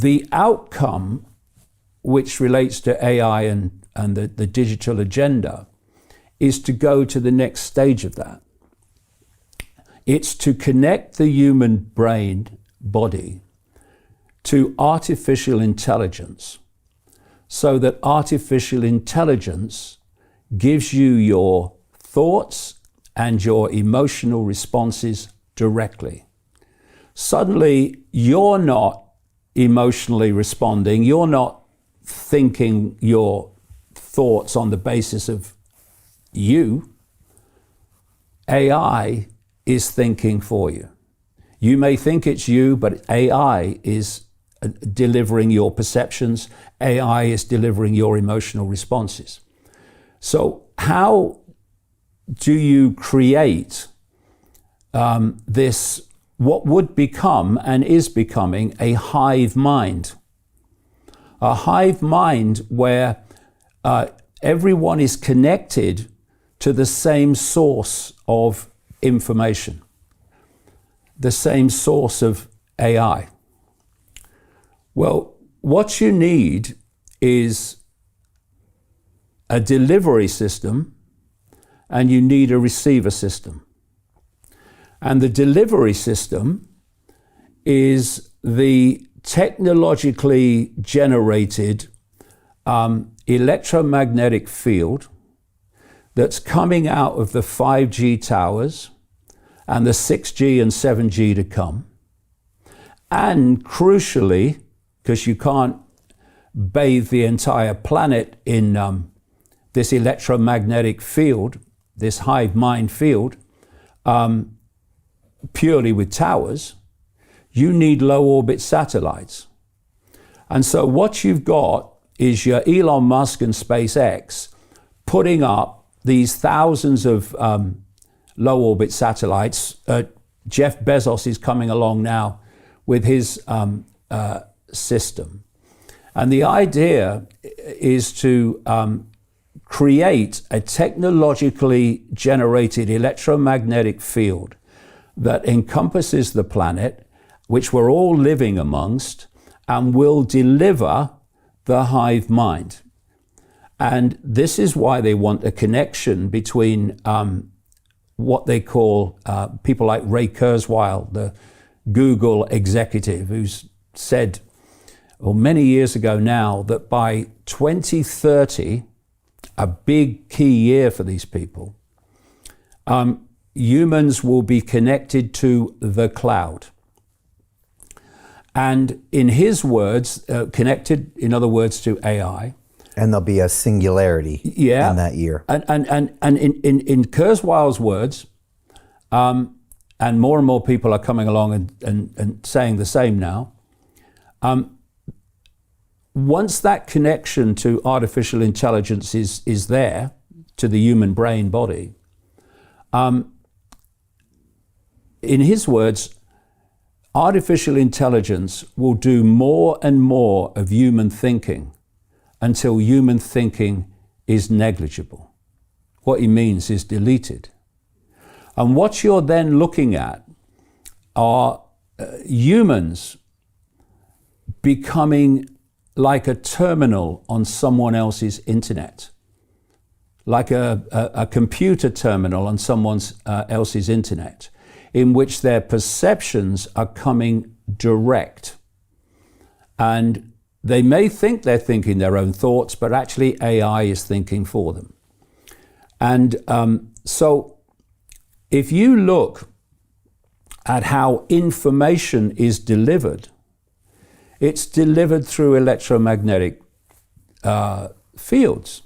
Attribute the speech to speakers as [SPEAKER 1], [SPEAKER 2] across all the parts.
[SPEAKER 1] the outcome, which relates to AI and the digital agenda, is to go to the next stage of that. It's to connect the human brain body to artificial intelligence, so that artificial intelligence gives you your thoughts and your emotional responses directly. Suddenly, you're not emotionally responding, you're not thinking your thoughts on the basis of you. AI is thinking for you. You may think it's you, but AI is delivering your perceptions. AI is delivering your emotional responses. So how do you create this, what would become and is becoming a hive mind? A hive mind where everyone is connected to the same source of information, the same source of AI. Well, what you need is a delivery system and you need a receiver system. And the delivery system is the technologically generated electromagnetic field that's coming out of the 5G towers and the 6G and 7G to come. And crucially, because you can't bathe the entire planet in this electromagnetic field, this hive mind field, purely with towers, you need low orbit satellites. And so what you've got is your Elon Musk and SpaceX putting up these thousands of low orbit satellites. Jeff Bezos is coming along now with his system. And the idea is to create a technologically generated electromagnetic field that encompasses the planet, which we're all living amongst, and will deliver the hive mind. And this is why they want a connection between what they call people like Ray Kurzweil, the Google executive, who's said, well, many years ago now, that by 2030, a big key year for these people, humans will be connected to the cloud. And in his words, connected, in other words, to AI.
[SPEAKER 2] And there'll be a singularity in that year.
[SPEAKER 1] And in Kurzweil's words, and more people are coming along and saying the same now, once that connection to artificial intelligence is there, to the human brain body, in his words, artificial intelligence will do more and more of human thinking until human thinking is negligible. What he means is deleted. And what you're then looking at are humans becoming like a terminal on someone else's internet, like a computer terminal on someone else's internet, in which their perceptions are coming direct. And they may think they're thinking their own thoughts, but actually AI is thinking for them. And so if you look at how information is delivered, it's delivered through electromagnetic fields.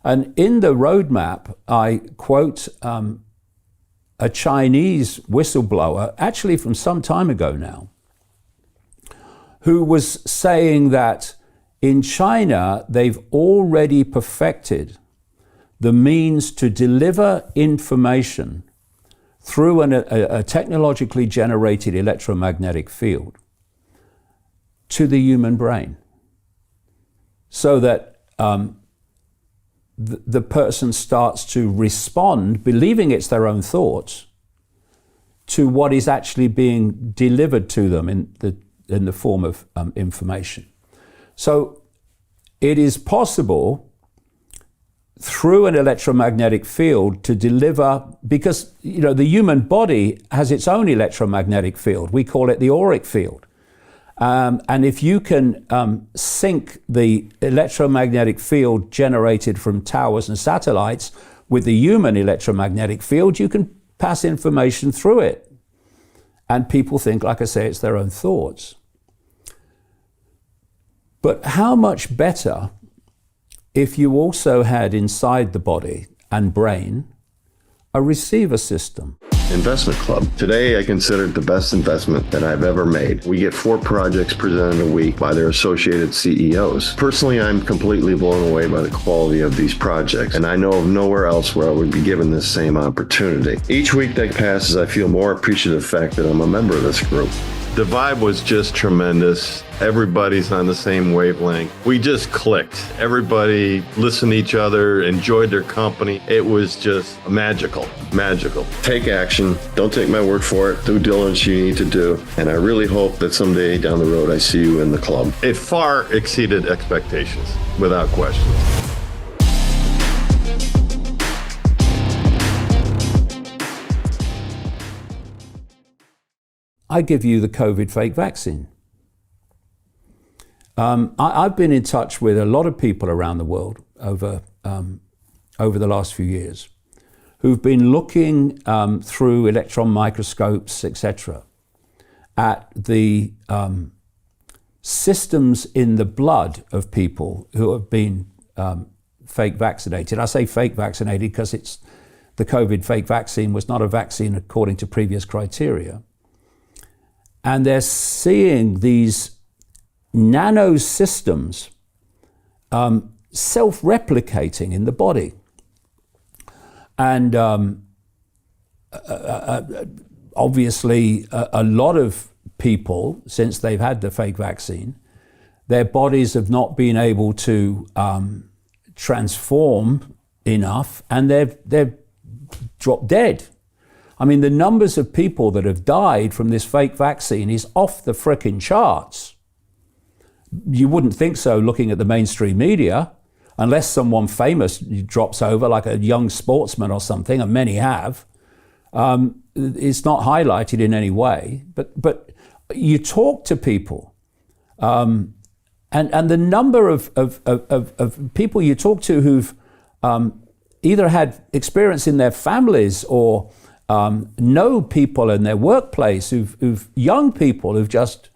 [SPEAKER 1] And in the roadmap, I quote a Chinese whistleblower, actually from some time ago now, who was saying that in China, they've already perfected the means to deliver information through a technologically generated electromagnetic field to the human brain, so that the person starts to respond, believing it's their own thoughts, to what is actually being delivered to them in in the form of information. So it is possible through an electromagnetic field to deliver, because the human body has its own electromagnetic field. We call it the auric field. And if you can sync the electromagnetic field generated from towers and satellites with the human electromagnetic field, you can pass information through it. And people think, like I say, it's their own thoughts. But how much better if you also had inside the body and brain a receiver system?
[SPEAKER 3] Investment Club. Today, I consider it the best investment that I've ever made. We get 4 projects presented a week by their associated CEOs. Personally, I'm completely blown away by the quality of these projects, and I know of nowhere else where I would be given this same opportunity. Each week that passes, I feel more appreciative of the fact that I'm a member of this group. The vibe was just tremendous. Everybody's on the same wavelength. We just clicked. Everybody listened to each other, enjoyed their company. It was just magical, magical. Take action. Don't take my word for it. Due diligence you need to do. And I really hope that someday down the road I see you in the club. It far exceeded expectations, without question.
[SPEAKER 1] I give you the COVID fake vaccine. I've been in touch with a lot of people around the world over the last few years who've been looking through electron microscopes, etc., at the systems in the blood of people who have been fake vaccinated. I say fake vaccinated because the COVID fake vaccine was not a vaccine according to previous criteria. And they're seeing these nanosystems self-replicating in the body. And obviously, a lot of people, since they've had the fake vaccine, their bodies have not been able to transform enough, and they've dropped dead. I mean, the numbers of people that have died from this fake vaccine is off the frickin' charts. You wouldn't think so looking at the mainstream media, unless someone famous drops over, like a young sportsman or something, and many have. It's not highlighted in any way. But you talk to people, and the number of people you talk to who've either had experience in their families or know people in their workplace who've young people who've just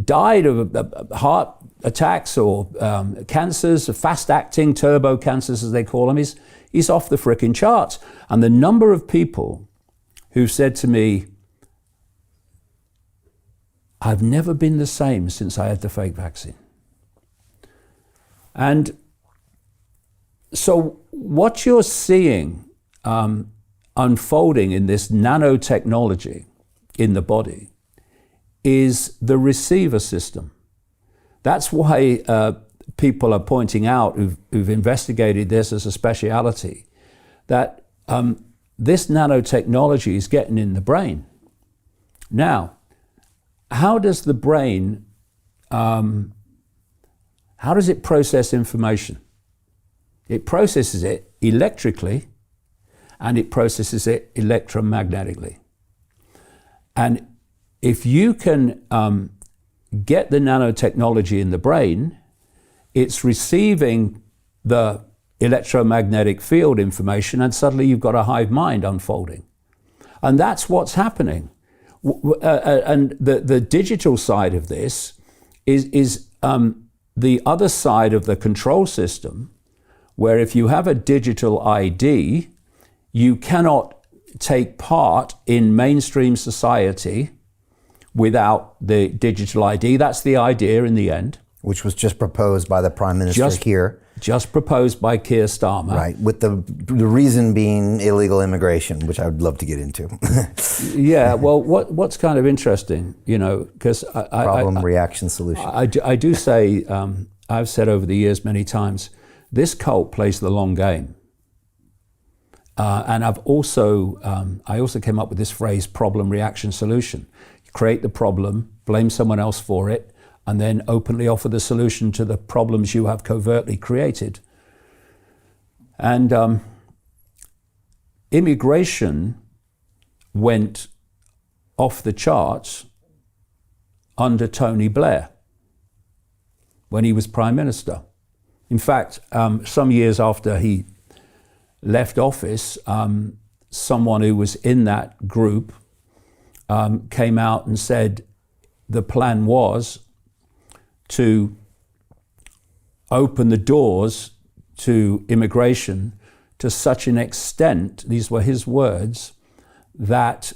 [SPEAKER 1] died of heart attacks or cancers, fast-acting turbo cancers as they call them, is off the frickin' charts. And the number of people who've said to me, I've never been the same since I had the fake vaccine. And so what you're seeing unfolding in this nanotechnology in the body is the receiver system. That's why people are pointing out who've investigated this as a speciality, that this nanotechnology is getting in the brain. Now, how does the brain, how does it process information? It processes it electrically, and it processes it electromagnetically. And if you can get the nanotechnology in the brain, it's receiving the electromagnetic field information, and suddenly you've got a hive mind unfolding. And that's what's happening. And the digital side of this is the other side of the control system, where if you have a digital ID, you cannot take part in mainstream society without the digital ID. That's the idea in the end.
[SPEAKER 2] Which was just proposed by the Prime Minister here.
[SPEAKER 1] Just proposed by Keir Starmer.
[SPEAKER 2] Right, with the reason being illegal immigration, which I would love to get into.
[SPEAKER 1] Yeah, well, what's kind of interesting, because
[SPEAKER 2] Problem, reaction, solution.
[SPEAKER 1] I do say, I've said over the years many times, this cult plays the long game. And I also came up with this phrase, problem, reaction, solution. You create the problem, blame someone else for it, and then openly offer the solution to the problems you have covertly created. And immigration went off the charts under Tony Blair when he was Prime Minister. In fact, some years after he left office, someone who was in that group came out and said the plan was to open the doors to immigration to such an extent, these were his words, that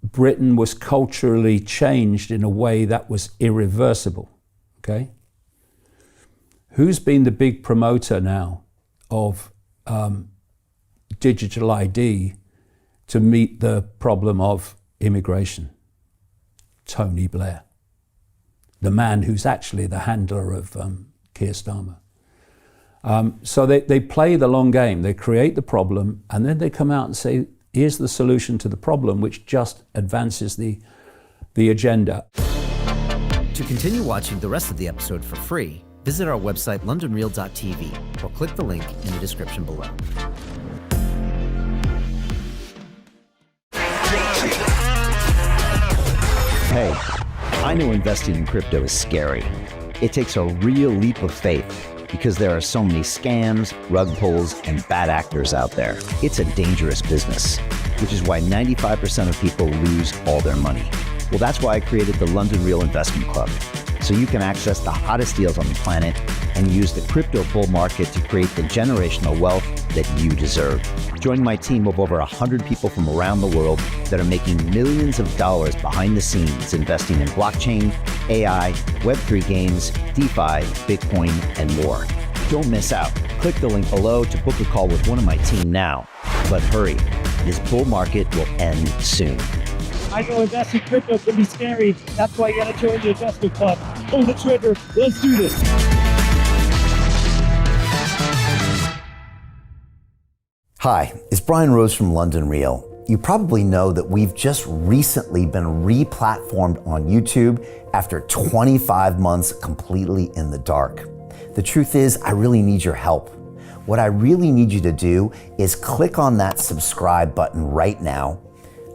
[SPEAKER 1] Britain was culturally changed in a way that was irreversible. Okay? Who's been the big promoter now of digital ID to meet the problem of immigration? Tony Blair, the man who's actually the handler of Keir Starmer. So they play the long game. They create the problem, and then they come out and say, here's the solution to the problem, which just advances the agenda.
[SPEAKER 4] To continue watching the rest of the episode for free, visit our website londonreal.tv or click the link in the description below.
[SPEAKER 5] Hey, I know investing in crypto is scary. It takes a real leap of faith because there are so many scams, rug pulls, and bad actors out there. It's a dangerous business, which is why 95% of people lose all their money. Well, that's why I created the London Real Investment Club, so you can access the hottest deals on the planet and use the crypto bull market to create the generational wealth that you deserve. Join my team of over 100 people from around the world that are making millions of dollars behind the scenes investing in blockchain, AI, Web3 games, DeFi, Bitcoin, and more. Don't miss out. Click the link below to book a call with one of my team now. But hurry, this bull market will end soon.
[SPEAKER 6] I know investing crypto can be scary. That's why you gotta join the investment club. Pull the trigger. Let's do this.
[SPEAKER 2] Hi, it's Brian Rose from London Real. You probably know that we've just recently been re-platformed on YouTube after 25 months completely in the dark. The truth is, I really need your help. What I really need you to do is click on that subscribe button right now,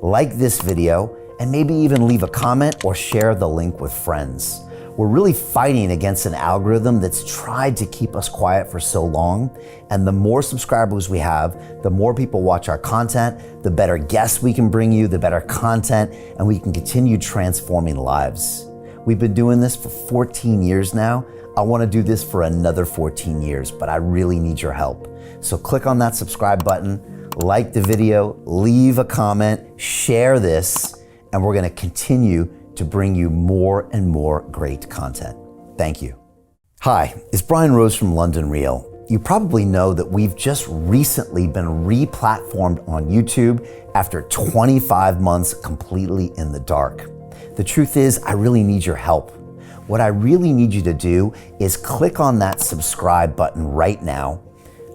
[SPEAKER 2] like this video, and maybe even leave a comment or share the link with friends. We're really fighting against an algorithm that's tried to keep us quiet for so long, and the more subscribers we have, the more people watch our content, the better guests we can bring you, the better content, and we can continue transforming lives. We've been doing this for 14 years now. I want to do this for another 14 years, but I really need your help. So click on that subscribe button, like the video, leave a comment, share this, and we're going to continue to bring you more and more great content. Thank you. Hi, it's Brian Rose from London Real. You probably know that we've just recently been re-platformed on YouTube after 25 months completely in the dark. The truth is, I really need your help. What I really need you to do is click on that subscribe button right now,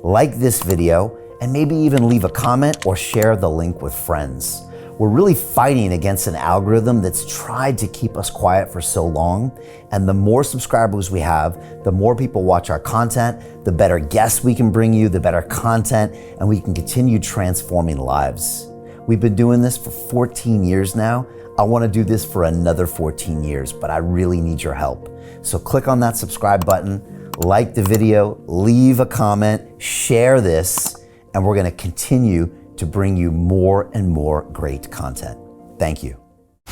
[SPEAKER 2] like this video, and maybe even leave a comment or share the link with friends. We're really fighting against an algorithm that's tried to keep us quiet for so long, and the more subscribers we have, the more people watch our content, the better guests we can bring you, the better content, and we can continue transforming lives. We've been doing this for 14 years now. I want to do this for another 14 years, but I really need your help. So click on that subscribe button, like the video, leave a comment, share this, and we're going to continue to bring you more and more great content. Thank you.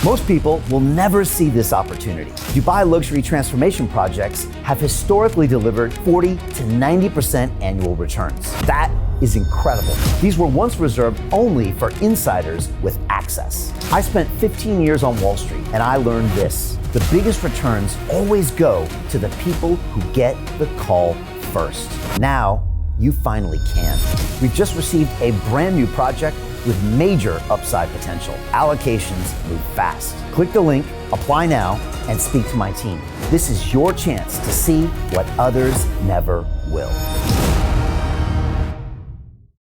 [SPEAKER 2] Most people will never see this opportunity. Dubai luxury transformation projects have historically delivered 40 to 90% annual returns. That is incredible. These were once reserved only for insiders with access. I spent 15 years on Wall Street, and I learned this: the biggest returns always go to the people who get the call first. Now, you finally can. We've just received a brand new project with major upside potential. Allocations move fast. Click the link, apply now, and speak to my team. This is your chance to see what others never will.